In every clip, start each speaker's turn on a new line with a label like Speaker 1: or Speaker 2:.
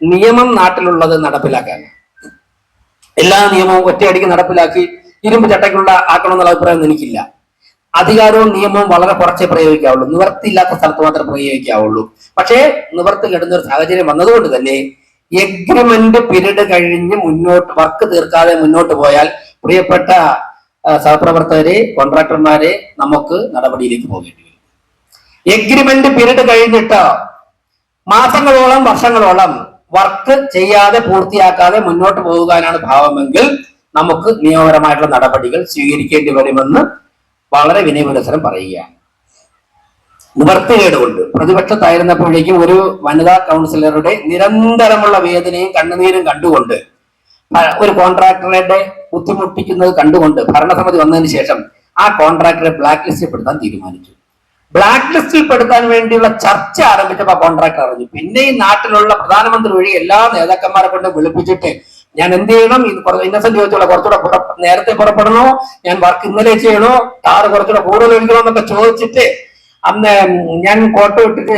Speaker 1: നിയമം നാട്ടിലുള്ളത് നടപ്പിലാക്കാൻ. എല്ലാ നിയമവും ഒറ്റയടിക്ക് നടപ്പിലാക്കി ഇരുമ്പ് ചട്ടയ്ക്കുള്ള ആക്കണമെന്നുള്ള അഭിപ്രായം എനിക്കില്ല. അധികാരവും നിയമവും വളരെ കുറച്ചേ പ്രയോഗിക്കാവുള്ളൂ. നിവർത്തിയില്ലാത്ത സ്ഥലത്ത് മാത്രമേ പ്രയോഗിക്കാവുള്ളൂ. പക്ഷേ നിവർത്തി കെടുന്ന ഒരു സാഹചര്യം വന്നതുകൊണ്ട് തന്നെ എഗ്രിമെന്റ് പീരീഡ് കഴിഞ്ഞ് മുന്നോട്ട് വർക്ക് തീർക്കാതെ മുന്നോട്ട് പോയാൽ പ്രിയപ്പെട്ട സഹപ്രവർത്തകരെ, കോൺട്രാക്ടർമാരെ, നമുക്ക് നടപടിയിലേക്ക് പോകേണ്ടി വരും. എഗ്രിമെന്റ് പീരീഡ് കഴിഞ്ഞിട്ട് മാസങ്ങളോളം വർഷങ്ങളോളം വർക്ക് ചെയ്യാതെ പൂർത്തിയാക്കാതെ മുന്നോട്ട് പോകാനാണ് ഭാവമെങ്കിൽ നമുക്ക് നിയമപരമായിട്ടുള്ള നടപടികൾ സ്വീകരിക്കേണ്ടി വരുമെന്ന് വളരെ വിനയപുരസരം പറയുകയാണ്. നിവർത്തികേട് കൊണ്ട് പ്രതിപക്ഷത്തായിരുന്നപ്പോഴേക്കും ഒരു വനിതാ കൗൺസിലറുടെ നിരന്തരമുള്ള വേദനയും കണ്ണുനീരും കണ്ടുകൊണ്ട്, ഒരു കോൺട്രാക്ടറുടെ ബുദ്ധിമുട്ടിക്കുന്നത് കണ്ടുകൊണ്ട് ഭരണസമിതി വന്നതിന് ശേഷം ആ കോൺട്രാക്ടറെ ബ്ലാക്ക് ലിസ്റ്റിൽ പെടുത്താൻ തീരുമാനിച്ചു. ബ്ലാക്ക് ലിസ്റ്റിൽ പെടുത്താൻ വേണ്ടിയുള്ള ചർച്ച ആരംഭിച്ചപ്പോൾ കോൺട്രാക്ടർ അറിഞ്ഞു. പിന്നെ ഈ നാട്ടിലുള്ള പ്രധാനമന്ത്രി വഴി എല്ലാ നേതാക്കന്മാരെ കൊണ്ട് വിളിപ്പിച്ചിട്ട് ഞാൻ എന്ത് ചെയ്യണം, ഇന്നസെന്റ് ചോദിച്ചോളൂ, കുറച്ചുകൂടെ നേരത്തെ പുറപ്പെടണോ, ഞാൻ വർക്ക് ഇന്നലെ ചെയ്യണോ, ടാറ് കുറച്ചുകൂടെ കൂടുതൽ ഒഴിക്കണോ എന്നൊക്കെ ചോദിച്ചിട്ട് അന്ന് ഞാൻ കോട്ട് വിട്ടിട്ട്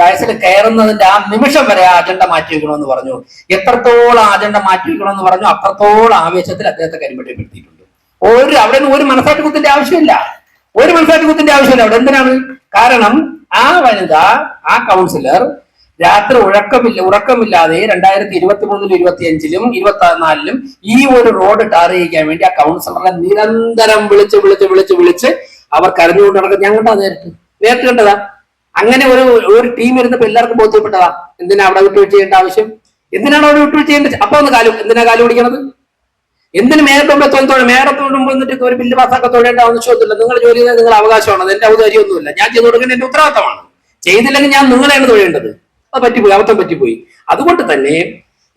Speaker 1: ഡയസിൽ കയറുന്നതിന്റെ ആ നിമിഷം വരെ ആ അജണ്ട മാറ്റി വെക്കണമെന്ന് പറഞ്ഞു. എത്രത്തോളം അജണ്ട മാറ്റി വെക്കണമെന്ന് പറഞ്ഞു, അത്രത്തോളം ആവേശത്തിൽ അദ്ദേഹത്തെ കരിമ്പട്ടിപ്പെടുത്തിയിട്ടുണ്ട്. അവിടെ നിന്ന് ഒരു മനസാക്ഷിക്കുത്തിന്റെ ആവശ്യമില്ല, ഒരു മനസാക്ഷിക്കുത്തിന്റെ ആവശ്യമില്ല. അവിടെ എന്തിനാണ്? കാരണം ആ വനിത, ആ കൗൺസിലർ രാത്രി ഉറക്കമില്ലാതെ 2023-ലും 2025-ലും 2024-ലും ഈ ഒരു റോഡ് ടാർ ചെയ്യിക്കാൻ വേണ്ടി ആ കൗൺസിലറെ നിരന്തരം വിളിച്ച് അവർ കരഞ്ഞുകൊണ്ട് നടക്കും. ഞാൻ കണ്ടാ നേരിട്ട് കണ്ടതാ. അങ്ങനെ ഒരു ടീം ഇരുന്നപ്പോ എല്ലാവർക്കും ബോധ്യപ്പെട്ടതാ എന്തിനാ അവിടെ വിട്ടുവീഴ്ച ചെയ്യേണ്ട ആവശ്യം, എന്തിനാണ് അവിടെ വിട്ടുവീഴ്ച ചെയ്യേണ്ടത്. അപ്പൊ എന്തിനാ കാലു പിടിക്കണത്? എന്തിന് മേയറത്തോടുമ്പോ എന്നിട്ട് ഒരു ബില്ല് പാസ്സാക്കാൻ തൊഴേണ്ട ആവശ്യമൊന്നുമില്ല. നിങ്ങൾ ജോലി ചെയ്താൽ നിങ്ങൾ അവകാശമാണ്, അത് എന്റെ ഔദാര്യമൊന്നുമില്ല. ഞാൻ ചെയ്തു കൊടുക്കുന്നത് എന്റെ ഉത്തരവാദിത്തമാണ്. ചെയ്തില്ലെങ്കിൽ ഞാൻ നിങ്ങളെയാണ് തൊഴേണ്ടത്. അത് പറ്റിപ്പോയി, അബദ്ധം പറ്റിപ്പോയി. അതുകൊണ്ട് തന്നെ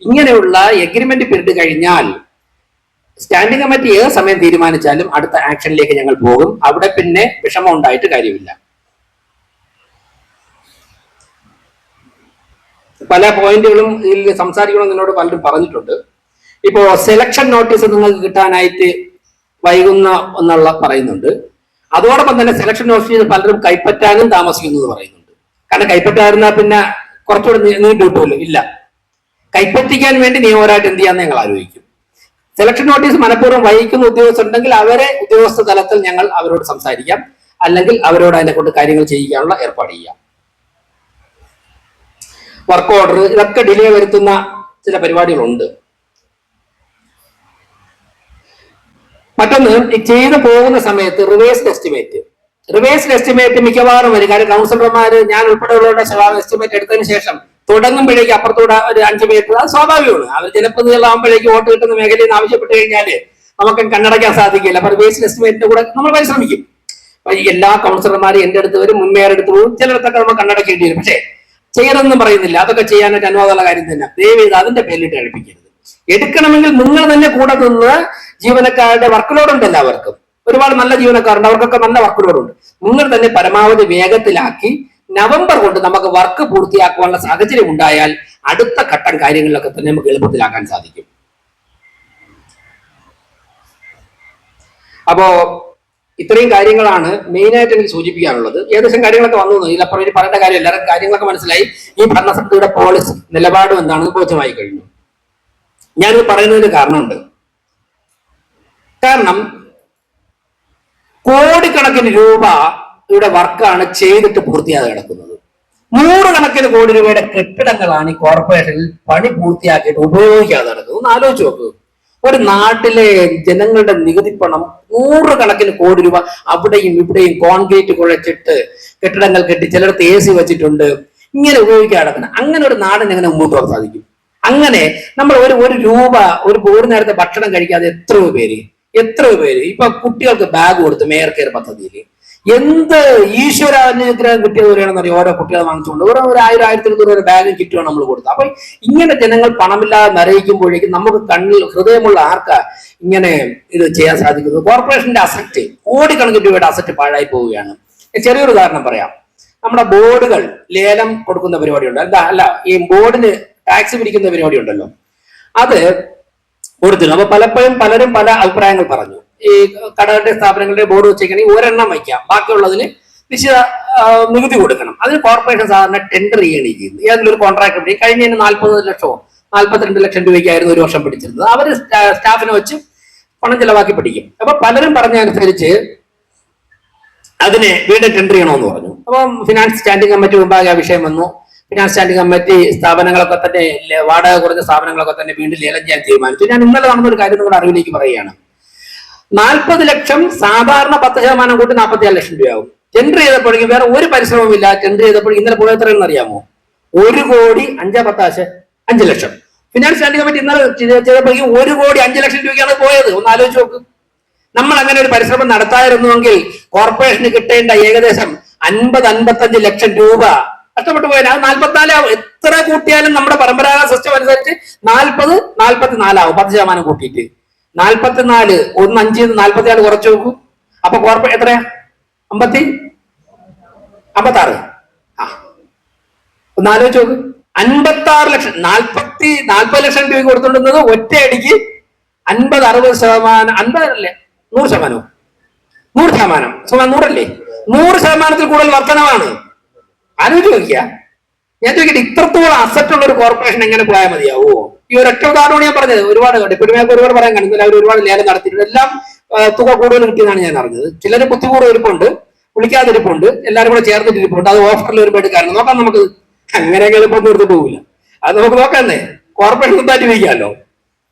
Speaker 1: ഇങ്ങനെയുള്ള എഗ്രിമെന്റ് പീരീഡ് കഴിഞ്ഞാൽ സ്റ്റാൻഡിംഗ് കമ്മിറ്റി ഏത് സമയം തീരുമാനിച്ചാലും അടുത്ത ആക്ഷനിലേക്ക് ഞങ്ങൾ പോകും. അവിടെ പിന്നെ വിഷമം ഉണ്ടായിട്ട് കാര്യമില്ല. പല പോയിന്റുകളും ഇതിൽ സംസാരിക്കണം എന്നോട് പലരും പറഞ്ഞിട്ടുണ്ട്. ഇപ്പോ സെലക്ഷൻ നോട്ടീസ് നിങ്ങൾക്ക് കിട്ടാനായിട്ട് വൈകുന്ന എന്നുള്ള പറയുന്നുണ്ട്. അതോടൊപ്പം തന്നെ സെലക്ഷൻ നോട്ടീസ് പലരും കൈപ്പറ്റാനും താമസിക്കുന്നു എന്ന് പറയുന്നുണ്ട്. കാരണം കൈപ്പറ്റായിരുന്നാൽ പിന്നെ കുറച്ചുകൂടെ നീണ്ടു കിട്ടുമല്ലോ. ഇല്ല, കൈപ്പറ്റിക്കാൻ വേണ്ടി നിയമപരമായിട്ട് എന്ത് ചെയ്യാന്ന് ഞങ്ങൾ ആലോചിക്കും. സെലക്ഷൻ നോട്ടീസ് മനഃപൂർവ്വം വഹിക്കുന്ന ഉദ്യോഗസ്ഥരുണ്ടെങ്കിൽ അവരെ ഉദ്യോഗസ്ഥ തലത്തിൽ ഞങ്ങൾ അവരോട് സംസാരിക്കാം, അല്ലെങ്കിൽ അവരോട് അതിനെ കൊണ്ട് കാര്യങ്ങൾ ചെയ്യിക്കാനുള്ള ഏർപ്പാട് ചെയ്യാം. വർക്ക് ഓർഡർ, ഇതൊക്കെ ഡിലേ വരുത്തുന്ന ചില പരിപാടികളുണ്ട്. മറ്റൊന്ന്, ചെയ്തു പോകുന്ന സമയത്ത് റിവേഴ്സ്ഡ് എസ്റ്റിമേറ്റ് മിക്കവാറും വരും. കാരണം കൗൺസിലർമാര്, ഞാൻ ഉൾപ്പെടെയുള്ളവരുടെ എസ്റ്റിമേറ്റ് എടുത്തതിന് ശേഷം തുടങ്ങുമ്പോഴേക്ക് അപ്പുറത്തൂടെ ഒരു 5 മീറ്റർ, അത് സ്വാഭാവികമാണ്. അവർ ജനപ്രതിനിധികളാകുമ്പോഴേക്ക് വോട്ട് കിട്ടുന്ന മേഖലയിൽ നിന്ന് ആവശ്യപ്പെട്ട് കഴിഞ്ഞാല് നമുക്ക് കണ്ണടയ്ക്കാൻ സാധിക്കില്ല. അപ്പൊ റിവേഴ്സ്ഡ് എസ്റ്റിമേറ്റിന്റെ കൂടെ നമ്മൾ പരിശ്രമിക്കും. അപ്പൊ എല്ലാ കൗൺസിലർമാരും എന്റെ അടുത്ത് വരും, മുൻമേയറെടുത്ത് പോകും. ചിലയിടത്തൊക്കെ നമ്മൾ കണ്ണടക്കേണ്ടി വരും. പക്ഷേ ചെയ്യണമെന്നും പറയുന്നില്ല, അതൊക്കെ ചെയ്യാനായിട്ട് അനുവാദമുള്ള കാര്യം തന്നെ. ദയവേത് അതിന്റെ പേരിലിട്ട് കഴിപ്പിക്കരുത്. എടുക്കണമെങ്കിൽ നിങ്ങൾ തന്നെ കൂടെ നിന്ന്, ജീവനക്കാരുടെ വർക്ക് ലോഡ് ഉണ്ട് എല്ലാവർക്കും, ഒരുപാട് നല്ല ജീവനക്കാരുണ്ട്, അവർക്കൊക്കെ നല്ല വർക്ക് ലോഡ് ഉണ്ട്. നിങ്ങൾ തന്നെ പരമാവധി വേഗത്തിലാക്കി നവംബർ കൊണ്ട് നമുക്ക് വർക്ക് പൂർത്തിയാക്കാനുള്ള സാഹചര്യം ഉണ്ടായാൽ അടുത്ത ഘട്ടം കാര്യങ്ങളിലൊക്കെ തന്നെ നമുക്ക് എളുപ്പത്തിലാക്കാൻ സാധിക്കും. അപ്പോ ഇത്രയും കാര്യങ്ങളാണ് മെയിനായിട്ട് എനിക്ക് സൂചിപ്പിക്കാനുള്ളത്. ഏകദേശം കാര്യങ്ങളൊക്കെ വന്നു. ഇതിലപ്പുറം ഇനി പറയേണ്ട കാര്യം, എല്ലാവരും കാര്യങ്ങളൊക്കെ മനസ്സിലായി. ഈ ഭരണസമിതിയുടെ പോളിസി നിലപാടും എന്താണെന്ന് ബോധ്യമായി കഴിഞ്ഞു. ഞാനിത് പറയുന്നതിന് കാരണമുണ്ട്. കാരണം കോടിക്കണക്കിന് രൂപയുടെ വർക്കാണ് ചെയ്തിട്ട് പൂർത്തിയാതെ കിടക്കുന്നത്. 100 കണക്കിന് കോടി രൂപയുടെ കെട്ടിടങ്ങളാണ് ഈ കോർപ്പറേഷനിൽ പണി പൂർത്തിയാക്കിയിട്ട് ഉപയോഗിക്കാതെ കിടക്കുന്നത്. ഒന്ന് ആലോചിച്ച് നോക്കൂ. ഒരു നാട്ടിലെ ജനങ്ങളുടെ നികുതി പണം 100 കണക്കിന് കോടി രൂപ അവിടെയും ഇവിടെയും കോൺക്രീറ്റ് കുഴച്ചിട്ട് കെട്ടിടങ്ങൾ കെട്ടി, ചിലടത്ത് AC വെച്ചിട്ടുണ്ട്, ഇങ്ങനെ ഉപയോഗിക്കാതെ കിടക്കുന്നത്. അങ്ങനെ ഒരു നാടിന് എങ്ങനെ മുമ്പോട്ട് പോകാൻ സാധിക്കും? അങ്ങനെ നമ്മൾ ഒരു രൂപ ഒരു നേരത്തെ ഭക്ഷണം കഴിക്കാതെ എത്രയോ പേര് ഇപ്പൊ കുട്ടികൾക്ക് ബാഗ് കൊടുത്ത് മേയർ കെയർ പദ്ധതിയിൽ എന്ത് ഈശ്വര അനുഗ്രഹം കിട്ടിയത് വരെയാണെന്ന് അറിയാം. ഓരോ കുട്ടികളെ വാങ്ങിച്ചുകൊണ്ട് ഒരു 1000-1200 ബാഗും കിറ്റുമാണ് നമ്മൾ കൊടുത്തത്. അപ്പൊ ഇങ്ങനെ ജനങ്ങൾ പണമില്ലാതെ നിറയിക്കുമ്പോഴേക്കും നമുക്ക് ഹൃദയമുള്ള ആർക്കാ ഇങ്ങനെ ഇത് ചെയ്യാൻ സാധിക്കുന്നത്? കോർപ്പറേഷന്റെ അസറ്റ്, കോടിക്കണക്കിന് രൂപയുടെ അസറ്റ് പാഴായി പോവുകയാണ്. ചെറിയൊരു ഉദാഹരണം പറയാം. നമ്മുടെ ബോർഡുകൾ ലേലം കൊടുക്കുന്ന പരിപാടിയുണ്ട്. ഈ ബോർഡിന് ടാക്സ് പിരിക്കുന്ന പരിപാടി ഉണ്ടല്ലോ, അത് കൊടുത്തിരുന്നു. അപ്പൊ പലപ്പോഴും പലരും പല അഭിപ്രായങ്ങൾ പറഞ്ഞു. ഈ കടകളുടെ സ്ഥാപനങ്ങളുടെ ബോർഡ് വെച്ചേക്കണെങ്കിൽ ഒരെണ്ണം വയ്ക്കാം, ബാക്കിയുള്ളതിന് നിശ്ചിത നികുതി കൊടുക്കണം. അതിന് കോർപ്പറേഷൻ സാധാരണ ടെൻഡർ ചെയ്യണേ ചെയ്യുന്നത്. ഏതെങ്കിലും ഒരു കോൺട്രാക്ട് കഴിഞ്ഞതിന് 40 ലക്ഷമോ 42 ലക്ഷം രൂപയ്ക്കായിരുന്നു ഒരു വർഷം പിടിച്ചിരുന്നത്. അവർ സ്റ്റാഫിനെ വെച്ച് പണം ചെലവാക്കി പിടിക്കും. അപ്പൊ പലരും പറഞ്ഞനുസരിച്ച് അതിനെ വീണ്ടും ടെൻഡർ ചെയ്യണമെന്ന് പറഞ്ഞു. അപ്പം ഫിനാൻസ് സ്റ്റാൻഡിംഗ് കമ്മിറ്റി മുമ്പാകെ ആ വിഷയം വന്നു. ഫിനാൻസ് സ്റ്റാൻഡിംഗ് കമ്മിറ്റി സ്ഥാപനങ്ങളൊക്കെ തന്നെ, വാടക കുറഞ്ഞ സ്ഥാപനങ്ങളൊക്കെ തന്നെ വീണ്ടും ലേലം ചെയ്യാൻ തീരുമാനിച്ചു. ഞാൻ ഇന്നലെ നടന്നൊരു കാര്യം നിങ്ങളുടെ അറിവിലേക്ക് പറയുകയാണ്. 40 ലക്ഷം സാധാരണ 10% കൂട്ടി 47 ലക്ഷം രൂപയാവും. ടെൻഡർ ചെയ്തപ്പോഴേക്കും വേറെ ഒരു പരിശ്രമമില്ല. ടെൻഡർ ചെയ്തപ്പോഴേക്കും ഇന്നലെ പോയ എത്രയെന്ന് അറിയാമോ? 1,05,10,5 ലക്ഷം. ഫിനാൻസ് സ്റ്റാൻഡിംഗ് കമ്മിറ്റി ഇന്നലെ ചെയ്തപ്പോഴേക്കും 1,05,00,000 രൂപയ്ക്കാണ് പോയത്. ഒന്ന് ആലോചിച്ച് നോക്ക്. നമ്മൾ അങ്ങനെ ഒരു പരിശ്രമം നടത്താതിരുന്നുവെങ്കിൽ കോർപ്പറേഷന് കിട്ടേണ്ട ഏകദേശം 50-55 ലക്ഷം രൂപ കഷ്ടപ്പെട്ടു പോയാൽ അത് 44 ആവും. എത്ര കൂട്ടിയാലും നമ്മുടെ പരമ്പരാഗത സിസ്റ്റം അനുസരിച്ച് 40-44 ആവും. 10% കൂട്ടിയിട്ട് 44 1 5 44 കുറച്ച് നോക്കൂ. അപ്പൊ കോർപ്പറേറ്റ് എത്രയാ? 56. ഒന്ന് ആലോചിച്ച് നോക്ക്. 56 ലക്ഷം 40 ലക്ഷം രൂപ കൊടുത്തുകൊണ്ടിരുന്നത് ഒറ്റയടിക്ക് 50-60%, 50 അല്ലേ 100%, 100%, 100 100%ത്തിൽ കൂടുതൽ വർധനമാണ്. ആലോചിച്ച് നോക്കിയ. ഞാൻ ചോദിക്കട്ടെ, ഇത്രത്തോളം അസറ്റ് ഉള്ള ഒരു കോർപ്പറേഷൻ എങ്ങനെ പോയാൽ മതിയാവോ? ഈ ഒരൊറ്റ ഉദാഹരണമാണ് ഞാൻ പറഞ്ഞത്. ഒരുപാട് ഡെപ്യൂട്ടിമാർക്ക് ഒരുപാട് പറയാൻ കാണുന്നില്ല. അവർ ഒരുപാട് ലേലം നടത്തിയിട്ടുണ്ട്. എല്ലാം തുക കൂടുതൽ കിട്ടിയതാണ് ഞാൻ അറിഞ്ഞത്. ചിലര് ബുദ്ധിപൂർവ്വം ഇരിപ്പുണ്ട്, വിളിക്കാതിരിപ്പുണ്ട്, എല്ലാവരും കൂടെ ചേർന്നിട്ട് ഇരിപ്പുണ്ട്. അത് ഓഫറിൽ വരുമ്പോൾ എടുക്കാറുണ്ട്. നോക്കാം നമുക്ക്. അങ്ങനെയൊക്കെ എളുപ്പം എടുത്തിട്ട് പോകില്ല. അത് നമുക്ക് നോക്കാന്നേ. കോർപ്പറേഷൻ എന്തായിട്ട് ഇരിക്കാമല്ലോ.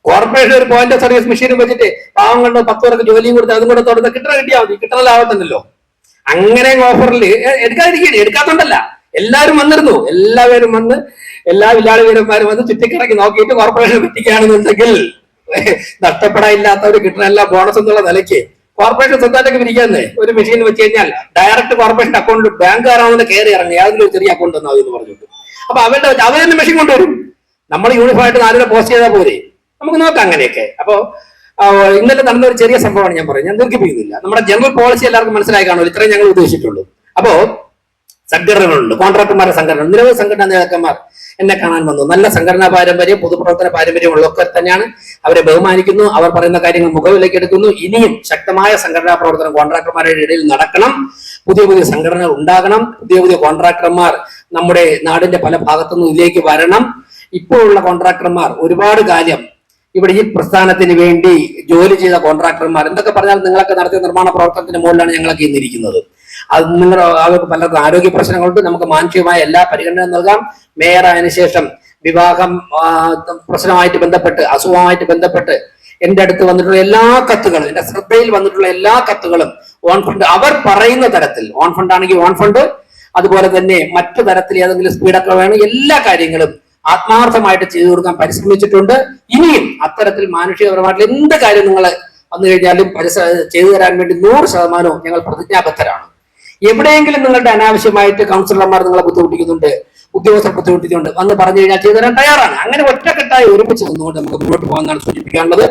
Speaker 1: കോർപ്പറേഷൻ ഒരു പോയിന്റ് ഓഫ് സർവീസ് മെഷീനും വെച്ചിട്ട് പാവങ്ങളുടെ 10 പേർക്ക് ജോലിയും കൊടുത്ത് അതും കൂടെ തുടർന്ന് കിട്ടിയാൽ മതി. കിട്ടണല്ലാവത്തല്ലോ. അങ്ങനെ ഓഫറിൽ എടുക്കാത്തോണ്ടല്ല, എല്ലാവരും വന്നിരുന്നു. എല്ലാവരും വന്ന് എല്ലാ വില്ലാളി വീരന്മാരും വന്ന് ചുറ്റിക്കിറക്കി നോക്കിയിട്ട് കോർപ്പറേഷൻ പറ്റിക്കുകയാണെന്നുണ്ടെങ്കിൽ നഷ്ടപ്പെടാനില്ലാത്തവർ കിട്ടുന്ന എല്ലാ ബോണസ് എന്നുള്ള നിലയ്ക്ക് കോർപ്പറേഷൻ സ്വന്തമായിട്ടൊക്കെ പിരിക്കാന്നേ. ഒരു മെഷീൻ വെച്ച് കഴിഞ്ഞാൽ ഡയറക്റ്റ് കോർപ്പറേഷൻ അക്കൗണ്ടിൽ ബാങ്കുകാരാണെന്ന് കയറി ഇറങ്ങി യാതൊരു ചെറിയ അക്കൗണ്ട് തന്നാൽ എന്ന് പറഞ്ഞിട്ട് അപ്പൊ അവരെന്നെ മെഷീൻ കൊണ്ടുവരും. നമ്മൾ യൂണിഫോമായിട്ട് 4 പോസ്റ്റ് ചെയ്താൽ പോരെ. നമുക്ക് നോക്കാം അങ്ങനെയൊക്കെ. അപ്പോ ഇന്നലെ നടന്ന ഒരു ചെറിയ സംഭവമാണ് ഞാൻ പറയുന്നത്. ഞാൻ ദീർഘിപ്പിക്കുന്നില്ല. നമ്മുടെ ജനറൽ പോളിസി എല്ലാവർക്കും മനസ്സിലായി കാണുമല്ലോ. ഇത്രയും ഞങ്ങൾ ഉദ്ദേശിച്ചിട്ടുള്ളൂ. അപ്പോ സംഘടനകളുണ്ട്, കോൺട്രാക്ടർമാരുടെ സംഘടന, നിരവധി സംഘടനാ നേതാക്കന്മാർ എന്നെ കാണാൻ വന്നു. നല്ല സംഘടനാ പാരമ്പര്യം, പൊതുപ്രവർത്തന പാരമ്പര്യം ഉള്ളതൊക്കെ തന്നെയാണ്. അവരെ ബഹുമാനിക്കുന്നു. അവർ പറയുന്ന കാര്യങ്ങൾ മുഖവിലേക്ക് എടുക്കുന്നു. ഇനിയും ശക്തമായ സംഘടനാ പ്രവർത്തനം കോൺട്രാക്ടർമാരുടെ ഇടയിൽ നടക്കണം. പുതിയ പുതിയ സംഘടനകൾ ഉണ്ടാകണം. പുതിയ പുതിയ കോൺട്രാക്ടർമാർ നമ്മുടെ നാടിന്റെ പല ഭാഗത്തുനിന്നും ഇതിലേക്ക് വരണം. ഇപ്പോഴുള്ള കോൺട്രാക്ടർമാർ ഒരുപാട് കാലം ഇവിടെ ഈ പ്രസ്ഥാനത്തിന് വേണ്ടി ജോലി ചെയ്ത കോൺട്രാക്ടർമാർ എന്തൊക്കെ പറഞ്ഞാൽ നിങ്ങളൊക്കെ നടത്തിയ നിർമ്മാണ പ്രവർത്തനത്തിന് മുകളിലാണ് ഞങ്ങളൊക്കെ ഇന്നിരിക്കുന്നത്. അത് അവർക്ക് പലർക്കും ആരോഗ്യ പ്രശ്നങ്ങളുണ്ട്. നമുക്ക് മാനസികമായ എല്ലാ പരിഗണനയും നൽകാം. മേയറായതിനു ശേഷം വിവാഹം പ്രശ്നമായിട്ട് ബന്ധപ്പെട്ട്, അസുഖമായിട്ട് ബന്ധപ്പെട്ട് എന്റെ അടുത്ത് വന്നിട്ടുള്ള എല്ലാ കത്തുകളും, എന്റെ ശ്രദ്ധയിൽ വന്നിട്ടുള്ള എല്ലാ കത്തുകളും ഓൺ ഫണ്ട്, അവർ പറയുന്ന തരത്തിൽ, ഓൺ ഫണ്ട് ആണെങ്കിൽ ഓൺ ഫണ്ട്, അതുപോലെ തന്നെ മറ്റു തരത്തിൽ ഏതെങ്കിലും സ്പീഡൊക്കെ വേണം, എല്ലാ കാര്യങ്ങളും ആത്മാർത്ഥമായിട്ട് ചെയ്തു കൊടുക്കാൻ പരിശ്രമിച്ചിട്ടുണ്ട്. ഇനിയും അത്തരത്തിൽ മാനുഷികപരമായിട്ടുള്ള എന്ത് കാര്യം നിങ്ങൾ വന്നു കഴിഞ്ഞാലും ചെയ്തു തരാൻ വേണ്ടി 100% ഞങ്ങൾ പ്രതിജ്ഞാബദ്ധരാണ്. എവിടെയെങ്കിലും നിങ്ങളുടെ അനാവശ്യമായിട്ട് കൗൺസിലർമാർ നിങ്ങളെ ബുദ്ധിമുട്ടിക്കുന്നുണ്ട്, ഉദ്യോഗസ്ഥർ ബുദ്ധിമുട്ടിക്കുന്നുണ്ട്, വന്ന് പറഞ്ഞു കഴിഞ്ഞാൽ ചെയ്തു തരാൻ തയ്യാറാണ്. അങ്ങനെ ഒറ്റക്കെട്ടായി ഒരുമിച്ച് നിന്നുകൊണ്ട് നമുക്ക് മുന്നോട്ട് പോകാനാണ് സൂചിപ്പിക്കാനുള്ളത്.